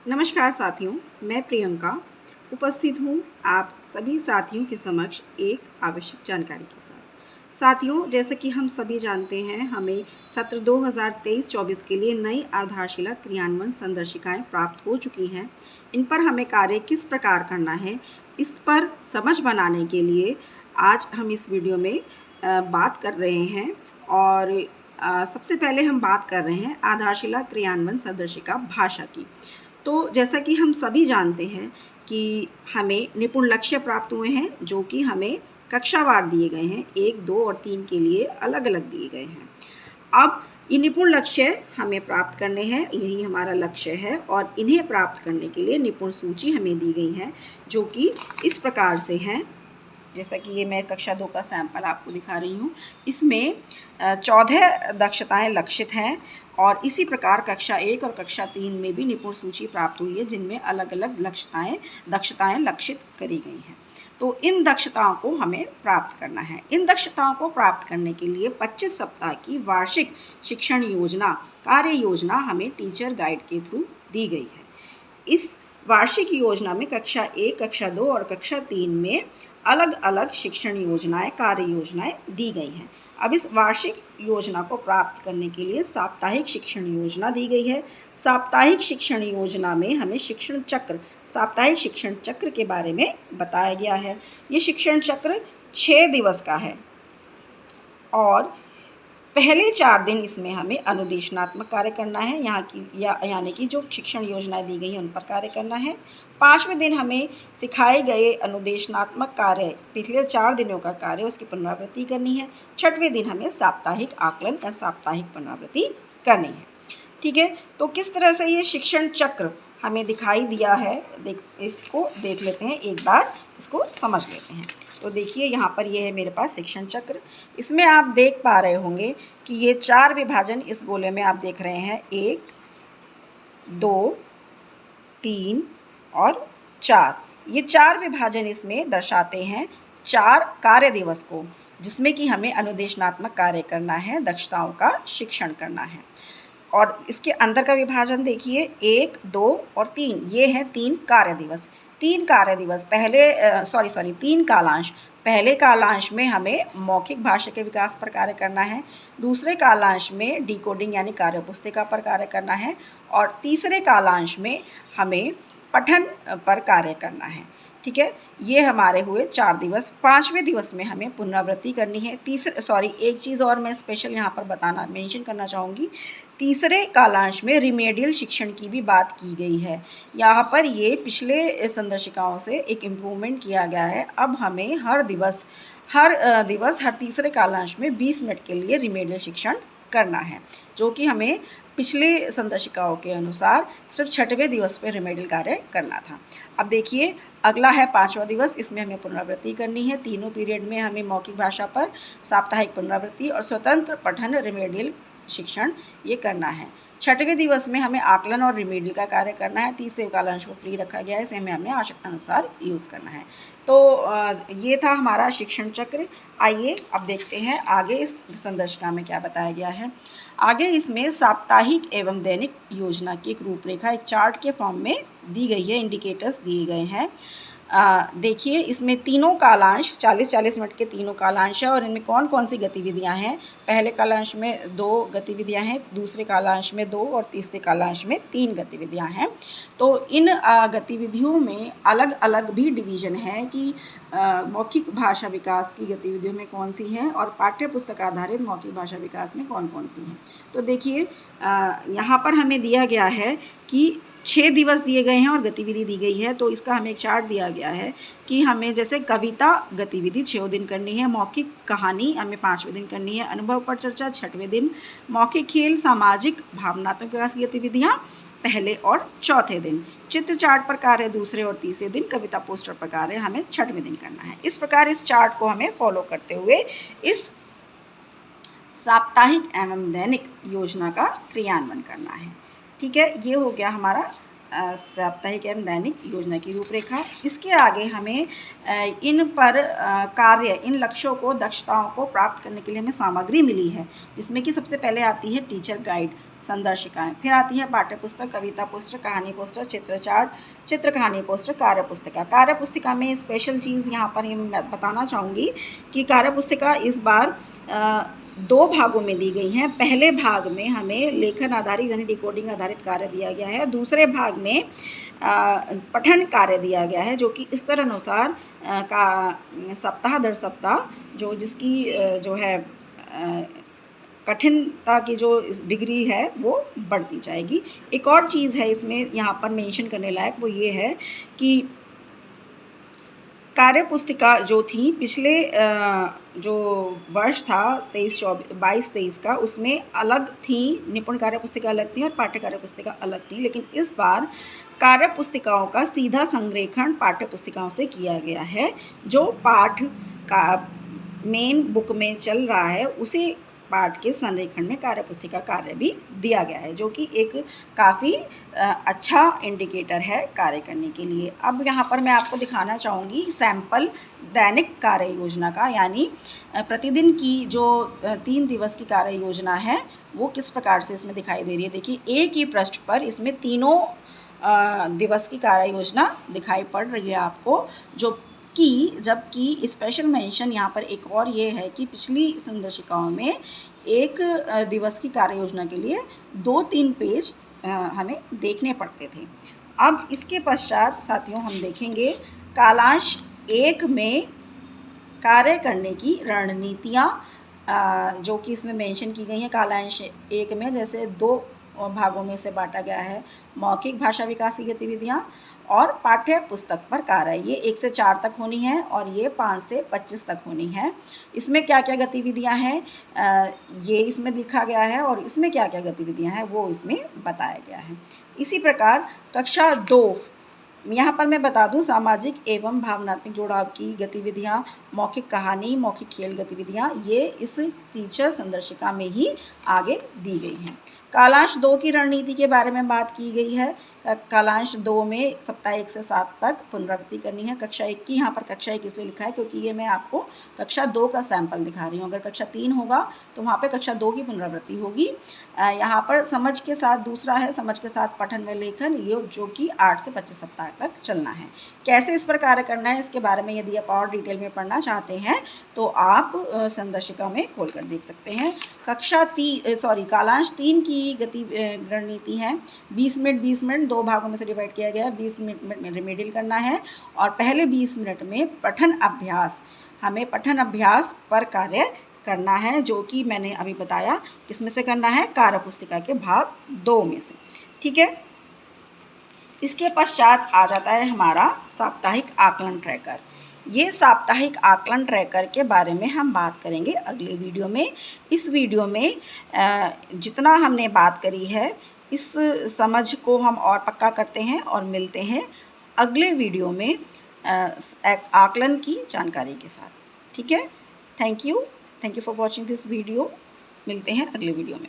नमस्कार साथियों, मैं प्रियंका उपस्थित हूँ आप सभी साथियों के समक्ष एक आवश्यक जानकारी के साथ। साथियों, जैसे कि हम सभी जानते हैं, हमें सत्र 2023-24 के लिए नई आधारशिला क्रियान्वयन संदर्शिकाएं प्राप्त हो चुकी हैं। इन पर हमें कार्य किस प्रकार करना है, इस पर समझ बनाने के लिए आज हम इस वीडियो में बात कर रहे हैं। और सबसे पहले हम बात कर रहे हैं आधारशिला क्रियान्वयन संदर्शिका भाषा की। तो जैसा कि हम सभी जानते हैं कि हमें निपुण लक्ष्य प्राप्त हुए हैं, जो कि हमें कक्षावार दिए गए हैं, 1, 2 और 3 के लिए अलग अलग दिए गए हैं। अब ये निपुण लक्ष्य हमें प्राप्त करने हैं, यही हमारा लक्ष्य है, और इन्हें प्राप्त करने के लिए निपुण सूची हमें दी गई है, जो कि इस प्रकार से हैं। जैसा कि ये मैं कक्षा 2 का सैंपल आपको दिखा रही हूँ। इसमें 14 दक्षताएं लक्षित हैं, और इसी प्रकार कक्षा 1 और कक्षा 3 में भी निपुण सूची प्राप्त हुई है, जिनमें अलग अलग दक्षताएं लक्षित करी गई हैं। तो इन दक्षताओं को हमें प्राप्त करना है। इन दक्षताओं को प्राप्त करने के लिए 25 सप्ताह की वार्षिक शिक्षण योजना, कार्य योजना हमें टीचर गाइड के थ्रू दी गई है। इस वार्षिक योजना में कक्षा 1, कक्षा 2 और कक्षा 3 में अलग अलग शिक्षण योजनाएं, कार्य योजनाएं दी गई हैं। अब इस वार्षिक योजना को प्राप्त करने के लिए साप्ताहिक शिक्षण योजना दी गई है। साप्ताहिक शिक्षण योजना में हमें साप्ताहिक शिक्षण चक्र के बारे में बताया गया है। ये शिक्षण चक्र 6 दिवस का है, और पहले 4 दिन इसमें हमें अनुदेशनात्मक कार्य करना है, यानी कि जो शिक्षण योजनाएं दी गई हैं उन पर कार्य करना है। 5वें दिन हमें सिखाए गए अनुदेशनात्मक कार्य, पिछले 4 दिनों का कार्य, उसकी पुनरावृत्ति करनी है। 6वें दिन हमें साप्ताहिक आकलन या साप्ताहिक पुनरावृत्ति करनी है। ठीक है, तो किस तरह से ये शिक्षण चक्र हमें दिखाई दिया है, इसको देख लेते हैं, एक बार इसको समझ लेते हैं। तो देखिए, यहाँ पर ये है मेरे पास शिक्षण चक्र। इसमें आप देख पा रहे होंगे कि ये 4 विभाजन इस गोले में आप देख रहे हैं, 1, 2, 3 और 4। ये 4 विभाजन इसमें दर्शाते हैं 4 कार्य दिवस को, जिसमें कि हमें अनुदेशनात्मक कार्य करना है, दक्षताओं का शिक्षण करना है। और इसके अंदर का विभाजन देखिए, 1, 2 और 3, ये हैं 3 कार्य दिवस। 3 कार्य दिवस, 3 कालांश। पहले कालांश में हमें मौखिक भाषा के विकास पर कार्य करना है, दूसरे कालांश में डिकोडिंग यानी कार्यपुस्तिका पर कार्य करना है, और तीसरे कालांश में हमें पठन पर कार्य करना है। ठीक है, ये हमारे हुए 4 दिवस। 5वें दिवस में हमें पुनरावृत्ति करनी है। एक चीज़ और मैं स्पेशल यहाँ पर मेंशन करना चाहूँगी। तीसरे कालांश में रिमेडियल शिक्षण की भी बात की गई है। यहाँ पर ये पिछले संदर्शिकाओं से एक इम्प्रूवमेंट किया गया है। अब हमें हर तीसरे कालांश में 20 मिनट के लिए रिमेडियल शिक्षण करना है, जो कि हमें पिछले संदर्शिकाओं के अनुसार सिर्फ 6वें दिवस पर रिमेडियल कार्य करना था। अब देखिए, अगला है 5वां दिवस। इसमें हमें पुनरावृत्ति करनी है। तीनों पीरियड में हमें मौखिक भाषा पर साप्ताहिक पुनरावृत्ति और स्वतंत्र पठन रिमेडियल शिक्षण ये करना है। 6वें दिवस में हमें आकलन और रिमेडियल का कार्य करना है। तीसरे कालांश को फ्री रखा गया है, इसे हमें आवश्यकता अनुसार यूज़ करना है। तो ये था हमारा शिक्षण चक्र। आइए अब देखते हैं आगे इस संदर्शिका में क्या बताया गया है। आगे इसमें साप्ताहिक एवं दैनिक योजना की एक रूपरेखा एक चार्ट के फॉर्म में दी गई है, इंडिकेटर्स दिए गए हैं। देखिए, इसमें तीनों कालांश 40-40 मिनट के तीनों कालांश है, और इनमें कौन कौन सी गतिविधियां हैं। पहले कालांश में 2 गतिविधियां हैं, दूसरे कालांश में 2 और तीसरे कालांश में 3 गतिविधियां हैं। तो इन गतिविधियों में अलग अलग भी डिवीज़न है कि मौखिक भाषा विकास की गतिविधियों में कौन सी हैं, और पाठ्य पुस्तक आधारित मौखिक भाषा विकास में कौन कौन सी हैं। तो देखिए, यहाँ पर हमें दिया गया है कि 6 दिवस दिए गए हैं और गतिविधि दी गई है। तो इसका हमें एक चार्ट दिया गया है कि हमें जैसे कविता गतिविधि 6 दिन करनी है, मौखिक कहानी हमें 5वें दिन करनी है, अनुभव पर चर्चा 6वें दिन, मौखिक खेल, सामाजिक भावनात्मक विकास की गतिविधियाँ पहले और चौथे दिन, चित्र चार्ट पर कार्य दूसरे और तीसरे दिन, कविता पोस्टर पर कार्य हमें 6वें दिन करना है। इस प्रकार इस चार्ट को हमें फॉलो करते हुए इस साप्ताहिक एवं दैनिक योजना का क्रियान्वयन करना है। ठीक है, ये हो गया हमारा साप्ताहिक एवं दैनिक योजना की रूपरेखा। इसके आगे हमें इन लक्ष्यों को, दक्षताओं को प्राप्त करने के लिए हमें सामग्री मिली है, जिसमें कि सबसे पहले आती है टीचर गाइड, संदर्शिकाएं, फिर आती है पाठ्य पुस्तक, कविता पोस्टर, कहानी पोस्टर, चित्र चार्ट, चित्र कहानी पोस्टर, कार्य पुस्तिका। कार्य पुस्तिका में स्पेशल चीज़ यहाँ पर मैं बताना चाहूँगी कि कार्य पुस्तिका इस बार 2 भागों में दी गई हैं। पहले भाग में हमें लेखन आधारित यानी डिकोडिंग आधारित कार्य दिया गया है। दूसरे भाग में पठन कार्य दिया गया है, जो कि स्तर अनुसार सप्ताह दर सप्ताह जिसकी जो है कठिनता की जो डिग्री है वो बढ़ती जाएगी। एक और चीज़ है इसमें यहाँ पर मेंशन करने लायक, वो ये है कि कार्य पुस्तिका जो थी पिछले जो वर्ष था 22-23 का, उसमें अलग थी, निपुण कार्य पुस्तिका अलग थी और पाठ्य कार्य पुस्तिका अलग थी। लेकिन इस बार कार्य पुस्तिकाओं का सीधा संरेखण पाठ्य पुस्तिकाओं से किया गया है। जो पाठ का मेन बुक में चल रहा है उसी पाठ के संरेखण में कार्य पुस्तिका कार्य भी दिया गया है, जो कि एक काफ़ी अच्छा इंडिकेटर है कार्य करने के लिए। अब यहाँ पर मैं आपको दिखाना चाहूँगी सैंपल दैनिक कार्य योजना का, यानी प्रतिदिन की जो 3 दिवस की कार्य योजना है वो किस प्रकार से इसमें दिखाई दे रही है। देखिए, एक ही पृष्ठ पर इसमें तीनों दिवस की कार्य योजना दिखाई पड़ रही है आपको, जबकि स्पेशल मेंशन यहाँ पर एक और ये है कि पिछली संदर्शिकाओं में 1 दिवस की कार्य योजना के लिए 2-3 पेज हमें देखने पड़ते थे। अब इसके पश्चात साथियों हम देखेंगे कालांश 1 में कार्य करने की रणनीतियाँ, जो कि इसमें मेंशन की गई हैं। कालांश 1 में जैसे 2 भागों में से बांटा गया है, मौखिक भाषा विकास की गतिविधियाँ और पाठ्य पुस्तक पर कार्य। ये 1 से 4 तक होनी है और ये 5 से 25 तक होनी है। इसमें क्या क्या गतिविधियाँ हैं ये इसमें लिखा गया है, और इसमें क्या क्या गतिविधियाँ हैं वो इसमें बताया गया है। इसी प्रकार कक्षा 2, यहाँ पर मैं बता दूं, सामाजिक एवं भावनात्मक जुड़ाव की गतिविधियाँ, मौखिक कहानी, मौखिक खेल गतिविधियाँ, ये इस टीचर संदर्शिका में ही आगे दी गई हैं। कालांश 2 की रणनीति के बारे में बात की गई है। कालांश 2 में सप्ताह 1 से 7 तक पुनरावृत्ति करनी है। कक्षा 1 की, यहाँ पर कक्षा 1 इसलिए लिखा है क्योंकि ये मैं आपको कक्षा 2 का सैंपल दिखा रही हूँ। अगर कक्षा 3 होगा तो वहाँ पे कक्षा 2 की पुनरावृत्ति होगी। यहाँ पर समझ के साथ, दूसरा है समझ के साथ पठन व लेखन, ये जो कि 8 से 25 सप्ताह तक चलना है। कैसे इस पर कार्य करना है, इसके बारे में यदि आप और डिटेल में पढ़ना चाहते हैं तो आप संदर्शिका में खोल कर देख सकते हैं। कालांश 3 की रणनीति है 20 मिनट 2 भागों में से डिवाइड किया गया है। 20 मिनट में रिमेडियल करना है और पहले 20 मिनट में हमें पठन अभ्यास पर कार्य करना है, जो कि मैंने अभी बताया किस में से करना है, कार्य पुस्तिका के भाग 2 में से। ठीक है, इसके पश्चात आ जाता है हमारा साप्ताहिक आकलन ट्रैकर। ये साप्ताहिक आकलन ट्रैकर के बारे में हम बात करेंगे अगले वीडियो में। इस वीडियो में जितना हमने बात करी है, इस समझ को हम और पक्का करते हैं और मिलते हैं अगले वीडियो में आकलन की जानकारी के साथ। ठीक है, thank you for watching this video. मिलते हैं अगले वीडियो में।